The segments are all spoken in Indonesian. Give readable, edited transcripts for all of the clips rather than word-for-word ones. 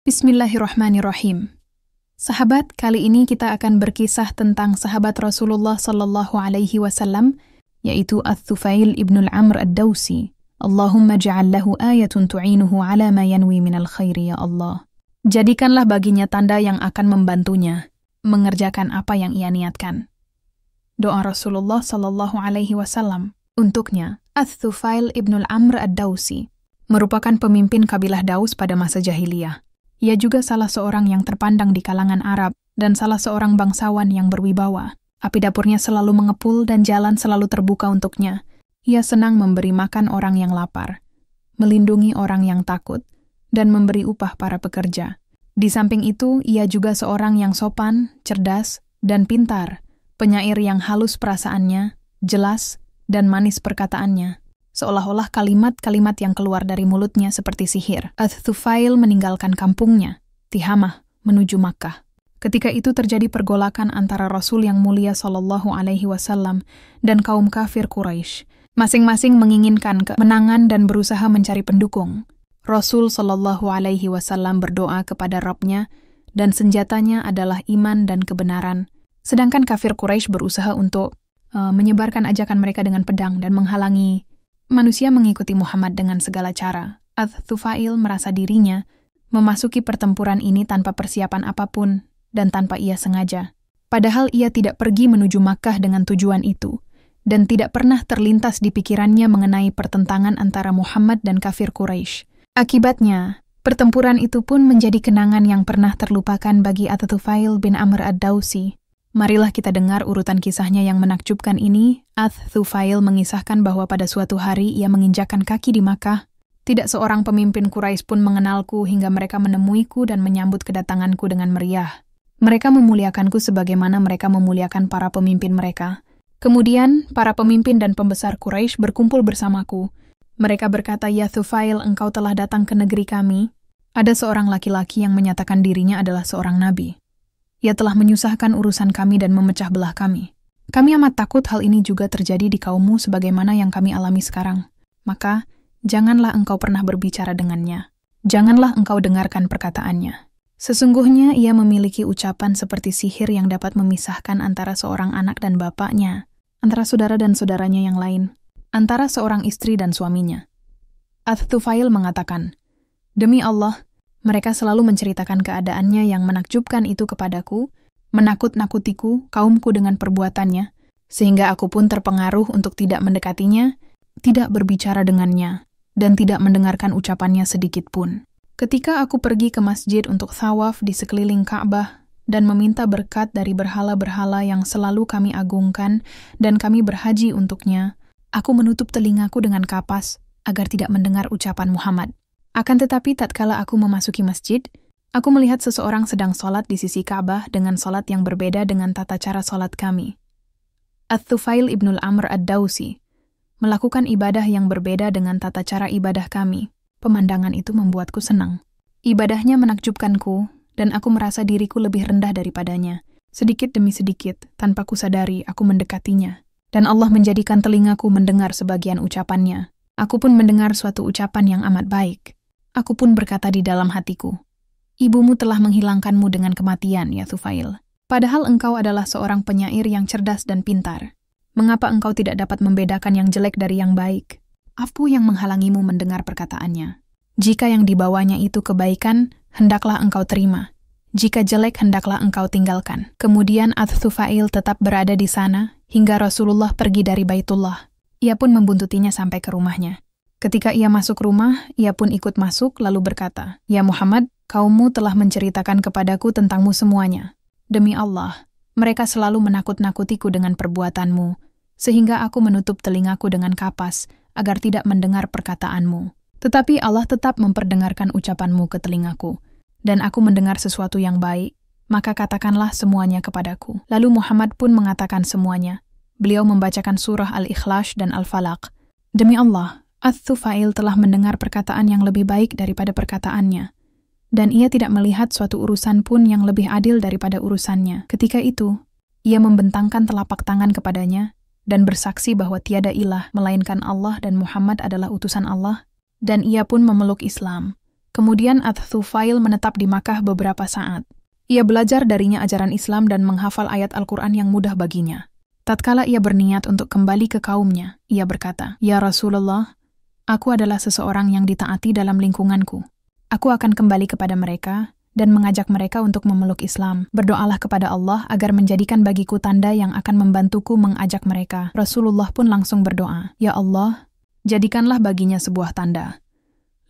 Bismillahirrahmanirrahim. Sahabat, kali ini kita akan berkisah tentang sahabat Rasulullah sallallahu alaihi wasallam, yaitu Ats-Tsufail ibnul Amr ad-Dawsi. Allahumma ja'al lahu ayatun tu'inuhu ala ma yanwi minal khairi ya Allah. Jadikanlah baginya tanda yang akan membantunya mengerjakan apa yang ia niatkan. Doa Rasulullah sallallahu alaihi wasallam untuknya. Ats-Tsufail ibnul Amr ad-Dawsi merupakan pemimpin kabilah Daus pada masa jahiliyah. Ia juga salah seorang yang terpandang di kalangan Arab dan salah seorang bangsawan yang berwibawa. Api dapurnya selalu mengepul dan jalan selalu terbuka untuknya. Ia senang memberi makan orang yang lapar, melindungi orang yang takut, dan memberi upah para pekerja. Di samping itu, ia juga seorang yang sopan, cerdas, dan pintar, penyair yang halus perasaannya, jelas, dan manis perkataannya. Seolah-olah kalimat-kalimat yang keluar dari mulutnya seperti sihir. Ats-Tsufail meninggalkan kampungnya, Tihamah, menuju Makkah. Ketika itu terjadi pergolakan antara Rasul yang mulia sallallahu alaihi wasallam dan kaum kafir Quraisy. Masing-masing menginginkan kemenangan dan berusaha mencari pendukung. Rasul sallallahu alaihi wasallam berdoa kepada Rabb-Nya dan senjatanya adalah iman dan kebenaran. Sedangkan kafir Quraisy berusaha untuk menyebarkan ajakan mereka dengan pedang dan menghalangi manusia mengikuti Muhammad dengan segala cara. Ats-Tsufail merasa dirinya memasuki pertempuran ini tanpa persiapan apapun dan tanpa ia sengaja. Padahal ia tidak pergi menuju Makkah dengan tujuan itu, dan tidak pernah terlintas di pikirannya mengenai pertentangan antara Muhammad dan kafir Quraisy. Akibatnya, pertempuran itu pun menjadi kenangan yang pernah terlupakan bagi Ats-Tsufail bin Amr ad-Dawsi. Marilah kita dengar urutan kisahnya yang menakjubkan ini. Ats-Tsufail mengisahkan bahwa pada suatu hari ia menginjakkan kaki di Makkah. Tidak seorang pemimpin Quraisy pun mengenalku hingga mereka menemuiku dan menyambut kedatanganku dengan meriah. Mereka memuliakanku sebagaimana mereka memuliakan para pemimpin mereka. Kemudian, para pemimpin dan pembesar Quraisy berkumpul bersamaku. Mereka berkata, "Ya Tsufail, engkau telah datang ke negeri kami." Ada seorang laki-laki yang menyatakan dirinya adalah seorang nabi. Ia telah menyusahkan urusan kami dan memecah belah kami. Kami amat takut hal ini juga terjadi di kaummu sebagaimana yang kami alami sekarang. Maka, janganlah engkau pernah berbicara dengannya. Janganlah engkau dengarkan perkataannya. Sesungguhnya ia memiliki ucapan seperti sihir yang dapat memisahkan antara seorang anak dan bapaknya, antara saudara dan saudaranya yang lain, antara seorang istri dan suaminya. Ats-Tsufail mengatakan, "Demi Allah, mereka selalu menceritakan keadaannya yang menakjubkan itu kepadaku, menakut-nakutiku, kaumku dengan perbuatannya, sehingga aku pun terpengaruh untuk tidak mendekatinya, tidak berbicara dengannya, dan tidak mendengarkan ucapannya sedikit pun. Ketika aku pergi ke masjid untuk thawaf di sekeliling Ka'bah dan meminta berkat dari berhala-berhala yang selalu kami agungkan dan kami berhaji untuknya, aku menutup telingaku dengan kapas agar tidak mendengar ucapan Muhammad. Akan tetapi tatkala aku memasuki masjid, aku melihat seseorang sedang sholat di sisi Ka'bah dengan sholat yang berbeda dengan tata cara sholat kami. Ats-Tsufail ibnul Amr ad-Dawsi melakukan ibadah yang berbeda dengan tata cara ibadah kami. Pemandangan itu membuatku senang. Ibadahnya menakjubkanku, dan aku merasa diriku lebih rendah daripadanya. Sedikit demi sedikit, tanpa kusadari, aku mendekatinya. Dan Allah menjadikan telingaku mendengar sebagian ucapannya. Aku pun mendengar suatu ucapan yang amat baik. Aku pun berkata di dalam hatiku, "Ibumu telah menghilangkanmu dengan kematian, ya Tsufail. Padahal engkau adalah seorang penyair yang cerdas dan pintar. Mengapa engkau tidak dapat membedakan yang jelek dari yang baik? Apa yang menghalangimu mendengar perkataannya? Jika yang dibawanya itu kebaikan, hendaklah engkau terima. Jika jelek, hendaklah engkau tinggalkan." Kemudian Ats-Tsufail tetap berada di sana hingga Rasulullah pergi dari Baitullah. Ia pun membuntutinya sampai ke rumahnya. Ketika ia masuk rumah, ia pun ikut masuk lalu berkata, "Ya Muhammad, kaummu telah menceritakan kepadaku tentangmu semuanya. Demi Allah, mereka selalu menakut-nakutiku dengan perbuatanmu, sehingga aku menutup telingaku dengan kapas agar tidak mendengar perkataanmu. Tetapi Allah tetap memperdengarkan ucapanmu ke telingaku, dan aku mendengar sesuatu yang baik, maka katakanlah semuanya kepadaku." Lalu Muhammad pun mengatakan semuanya. Beliau membacakan surah Al-Ikhlas dan Al-Falaq. Demi Allah, Ats-Tsufail telah mendengar perkataan yang lebih baik daripada perkataannya, dan ia tidak melihat suatu urusan pun yang lebih adil daripada urusannya. Ketika itu, ia membentangkan telapak tangan kepadanya dan bersaksi bahwa tiada ilah melainkan Allah dan Muhammad adalah utusan Allah, dan ia pun memeluk Islam Kemudian Ats-Tsufail menetap di Makkah beberapa saat. Ia belajar darinya ajaran Islam dan menghafal ayat Al-Quran yang mudah baginya. Tatkala ia berniat untuk kembali ke kaumnya, ia berkata, "Ya Rasulullah, aku adalah seseorang yang ditaati dalam lingkunganku. Aku akan kembali kepada mereka dan mengajak mereka untuk memeluk Islam. Berdoalah kepada Allah agar menjadikan bagiku tanda yang akan membantuku mengajak mereka." Rasulullah pun langsung berdoa, "Ya Allah, jadikanlah baginya sebuah tanda."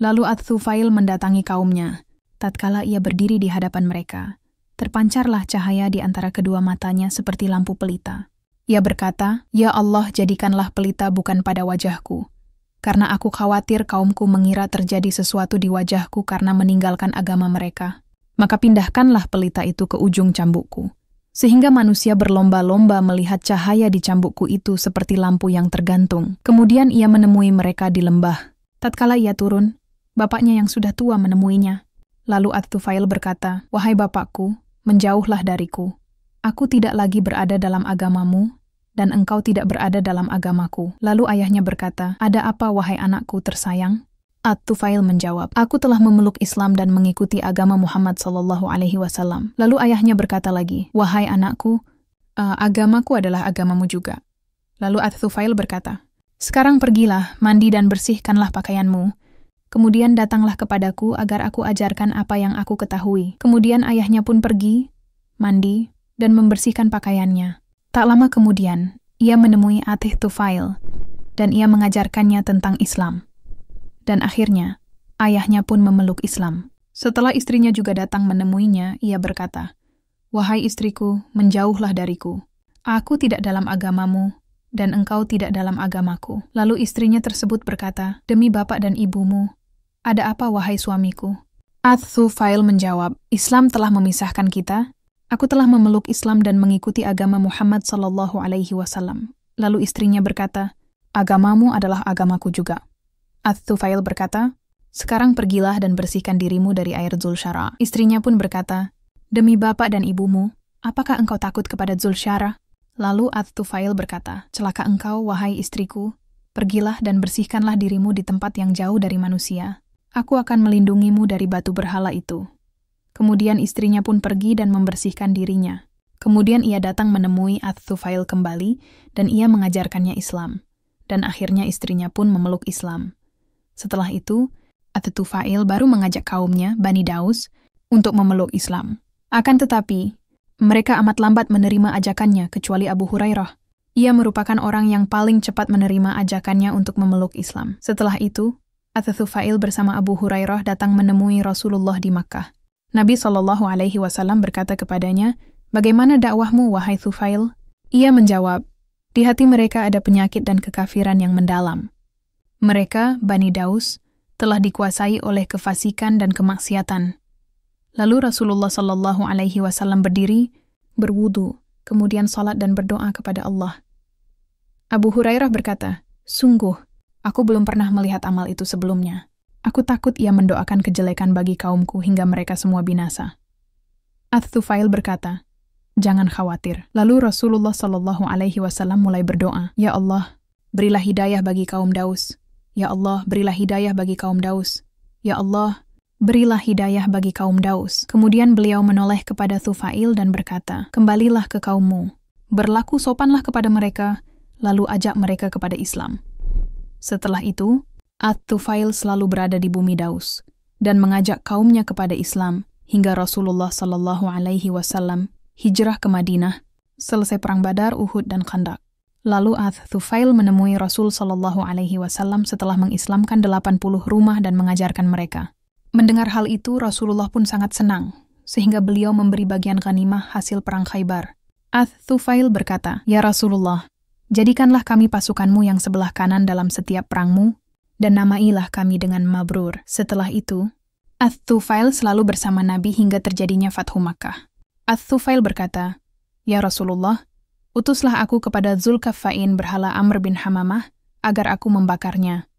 Lalu Ats-Tsufail mendatangi kaumnya. Tatkala ia berdiri di hadapan mereka, terpancarlah cahaya di antara kedua matanya seperti lampu pelita. Ia berkata, "Ya Allah, jadikanlah pelita bukan pada wajahku, karena aku khawatir kaumku mengira terjadi sesuatu di wajahku karena meninggalkan agama mereka. Maka pindahkanlah pelita itu ke ujung cambukku, sehingga manusia berlomba-lomba melihat cahaya di cambukku itu seperti lampu yang tergantung." Kemudian ia menemui mereka di lembah. Tatkala ia turun, bapaknya yang sudah tua menemuinya. Lalu Ats-Tsufail berkata, "Wahai bapakku, menjauhlah dariku. Aku tidak lagi berada dalam agamamu, dan engkau tidak berada dalam agamaku." Lalu ayahnya berkata, "Ada apa, wahai anakku tersayang?" Ats-Tsufail menjawab, "Aku telah memeluk Islam dan mengikuti agama Muhammad SAW. Lalu ayahnya berkata lagi, "Wahai anakku, agamaku adalah agamamu juga." Lalu Ats-Tsufail berkata, "Sekarang pergilah, mandi dan bersihkanlah pakaianmu. Kemudian datanglah kepadaku agar aku ajarkan apa yang aku ketahui." Kemudian ayahnya pun pergi, mandi, dan membersihkan pakaiannya. Tak lama kemudian, ia menemui Ats-Tsufail, dan ia mengajarkannya tentang Islam. Dan akhirnya, ayahnya pun memeluk Islam. Setelah istrinya juga datang menemuinya, ia berkata, "Wahai istriku, menjauhlah dariku. Aku tidak dalam agamamu, dan engkau tidak dalam agamaku." Lalu istrinya tersebut berkata, "Demi bapak dan ibumu, ada apa wahai suamiku?" Ats-Tsufail menjawab, "Islam telah memisahkan kita. Aku telah memeluk Islam dan mengikuti agama Muhammad SAW. Lalu istrinya berkata, "Agamamu adalah agamaku juga." Ats-Tsufail berkata, "Sekarang pergilah dan bersihkan dirimu dari air Dzulsyara." Istrinya pun berkata, "Demi bapak dan ibumu, apakah engkau takut kepada Dzulsyara?" Lalu Ats-Tsufail berkata, "Celaka engkau, wahai istriku. Pergilah dan bersihkanlah dirimu di tempat yang jauh dari manusia. Aku akan melindungimu dari batu berhala itu." Kemudian istrinya pun pergi dan membersihkan dirinya. Kemudian ia datang menemui Ats-Tsufail kembali dan ia mengajarkannya Islam. Dan akhirnya istrinya pun memeluk Islam. Setelah itu, Ats-Tsufail baru mengajak kaumnya, Bani Daus, untuk memeluk Islam. Akan tetapi, mereka amat lambat menerima ajakannya kecuali Abu Hurairah. Ia merupakan orang yang paling cepat menerima ajakannya untuk memeluk Islam. Setelah itu, Ats-Tsufail bersama Abu Hurairah datang menemui Rasulullah di Makkah. Nabi SAW berkata kepadanya, "Bagaimana dakwahmu, wahai Tsufail?" Ia menjawab, "Di hati mereka ada penyakit dan kekafiran yang mendalam. Mereka, Bani Daus, telah dikuasai oleh kefasikan dan kemaksiatan." Lalu Rasulullah SAW berdiri, berwudu, kemudian salat dan berdoa kepada Allah. Abu Hurairah berkata, "Sungguh, aku belum pernah melihat amal itu sebelumnya. Aku takut ia mendoakan kejelekan bagi kaumku hingga mereka semua binasa." Ats-Tsufail berkata, "Jangan khawatir." Lalu Rasulullah SAW mulai berdoa, "Ya Allah, berilah hidayah bagi kaum Daus. Ya Allah, berilah hidayah bagi kaum Daus. Ya Allah, berilah hidayah bagi kaum Daus." Kemudian beliau menoleh kepada Tsufail dan berkata, "Kembalilah ke kaummu. Berlaku sopanlah kepada mereka, lalu ajak mereka kepada Islam." Setelah itu, Ats-Tsufail selalu berada di bumi Daus dan mengajak kaumnya kepada Islam hingga Rasulullah SAW hijrah ke Madinah selesai perang Badar, Uhud, dan Khandaq. Lalu Ats-Tsufail menemui Rasul SAW setelah mengislamkan 80 rumah dan mengajarkan mereka. Mendengar hal itu, Rasulullah pun sangat senang, sehingga beliau memberi bagian ghanimah hasil perang Khaybar. Ats-Tsufail berkata, "Ya Rasulullah, jadikanlah kami pasukanmu yang sebelah kanan dalam setiap perangmu, dan namailah kami dengan Mabrur." Setelah itu, Ats-Tsufail selalu bersama Nabi hingga terjadinya Fathu Makkah. Ats-Tsufail berkata, "Ya Rasulullah, utuslah aku kepada Dzulkaffain berhala Amr bin Hamamah agar aku membakarnya."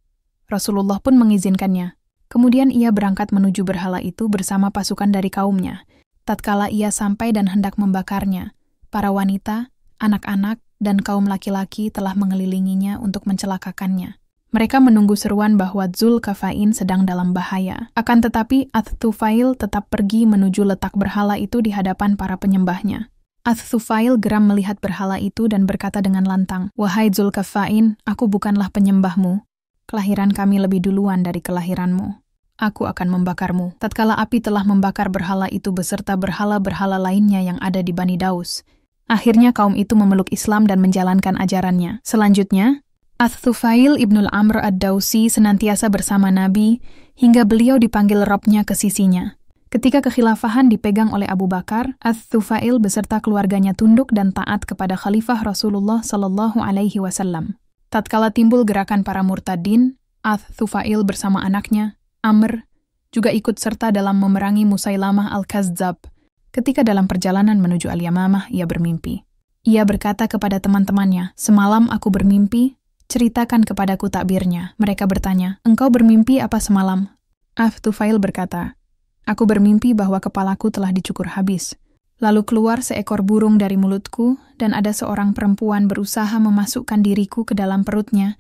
Rasulullah pun mengizinkannya. Kemudian ia berangkat menuju berhala itu bersama pasukan dari kaumnya. Tatkala ia sampai dan hendak membakarnya, para wanita, anak-anak, dan kaum laki-laki telah mengelilinginya untuk mencelakakannya. Mereka menunggu seruan bahwa Dzulkarnain sedang dalam bahaya. Akan tetapi Ats-Tsufail tetap pergi menuju letak berhala itu di hadapan para penyembahnya. Ats-Tsufail geram melihat berhala itu dan berkata dengan lantang, "Wahai Dzulkarnain, aku bukanlah penyembahmu. Kelahiran kami lebih duluan dari kelahiranmu. Aku akan membakarmu." Tatkala api telah membakar berhala itu beserta berhala-berhala lainnya yang ada di Bani Daus, akhirnya kaum itu memeluk Islam dan menjalankan ajarannya. Selanjutnya, Ats-Tsufail ibnul Amr ad-Dausi senantiasa bersama Nabi hingga beliau dipanggil Robnya ke sisinya. Ketika kekhilafahan dipegang oleh Abu Bakar, Ats-Tsufail beserta keluarganya tunduk dan taat kepada Khalifah Rasulullah Sallallahu Alaihi Wasallam. Tatkala timbul gerakan para murtadin, Ats-Tsufail bersama anaknya, Amr, juga ikut serta dalam memerangi Musailamah al-Kazzab. Ketika dalam perjalanan menuju Al-Yamamah, ia bermimpi. Ia berkata kepada teman-temannya, "Semalam aku bermimpi, ceritakan kepadaku takbirnya." Mereka bertanya, "Engkau bermimpi apa semalam?" Ats-Tsufail berkata, "Aku bermimpi bahwa kepalaku telah dicukur habis. Lalu keluar seekor burung dari mulutku, dan ada seorang perempuan berusaha memasukkan diriku ke dalam perutnya,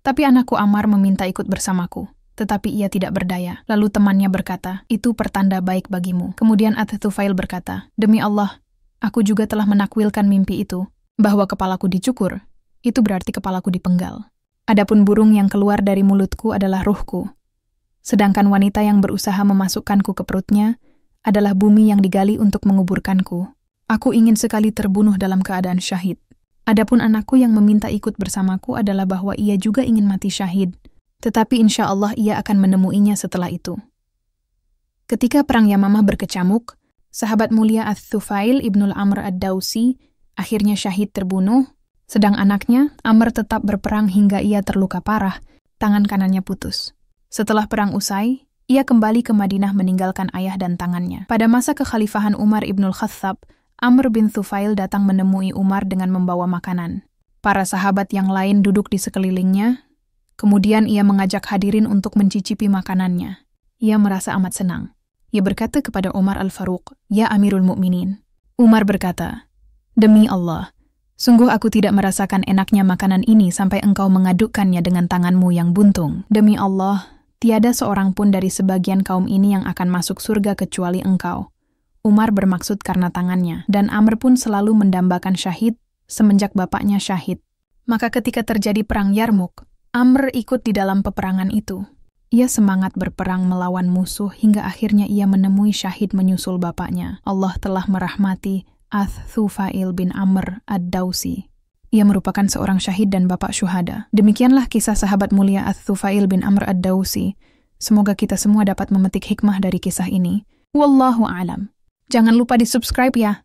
tapi anakku Ammar meminta ikut bersamaku. Tetapi ia tidak berdaya." Lalu temannya berkata, "Itu pertanda baik bagimu." Kemudian Ats-Tsufail berkata, "Demi Allah, aku juga telah menakwilkan mimpi itu, bahwa kepalaku dicukur. Itu berarti kepalaku dipenggal. Adapun burung yang keluar dari mulutku adalah ruhku. Sedangkan wanita yang berusaha memasukkanku ke perutnya adalah bumi yang digali untuk menguburkanku. Aku ingin sekali terbunuh dalam keadaan syahid. Adapun anakku yang meminta ikut bersamaku adalah bahwa ia juga ingin mati syahid. Tetapi insya Allah ia akan menemuinya setelah itu." Ketika perang Yamamah berkecamuk, sahabat mulia Ats-Tsufail ibnul Amr ad-Dausi akhirnya syahid terbunuh, sedang anaknya, Amr, tetap berperang hingga ia terluka parah, tangan kanannya putus. Setelah perang usai, ia kembali ke Madinah meninggalkan ayah dan tangannya. Pada masa kekhalifahan Umar ibnul Khattab, Amr bin Tsufail datang menemui Umar dengan membawa makanan. Para sahabat yang lain duduk di sekelilingnya, kemudian ia mengajak hadirin untuk mencicipi makanannya. Ia merasa amat senang. Ia berkata kepada Umar al-Faruq, "Ya Amirul Mukminin." Umar berkata, "Demi Allah, sungguh aku tidak merasakan enaknya makanan ini sampai engkau mengadukkannya dengan tanganmu yang buntung. Demi Allah, tiada seorang pun dari sebagian kaum ini yang akan masuk surga kecuali engkau." Umar bermaksud karena tangannya, dan Amr pun selalu mendambakan syahid semenjak bapaknya syahid. Maka ketika terjadi perang Yarmuk, Amr ikut di dalam peperangan itu. Ia semangat berperang melawan musuh hingga akhirnya ia menemui syahid menyusul bapaknya. Allah telah merahmati Ats-Tsufail bin Amr ad-Dausi. Ia merupakan seorang syahid dan bapak syuhada. Demikianlah kisah sahabat mulia Ats-Tsufail bin Amr ad-Dausi. Semoga kita semua dapat memetik hikmah dari kisah ini. Wallahu a'lam. Jangan lupa di-subscribe ya.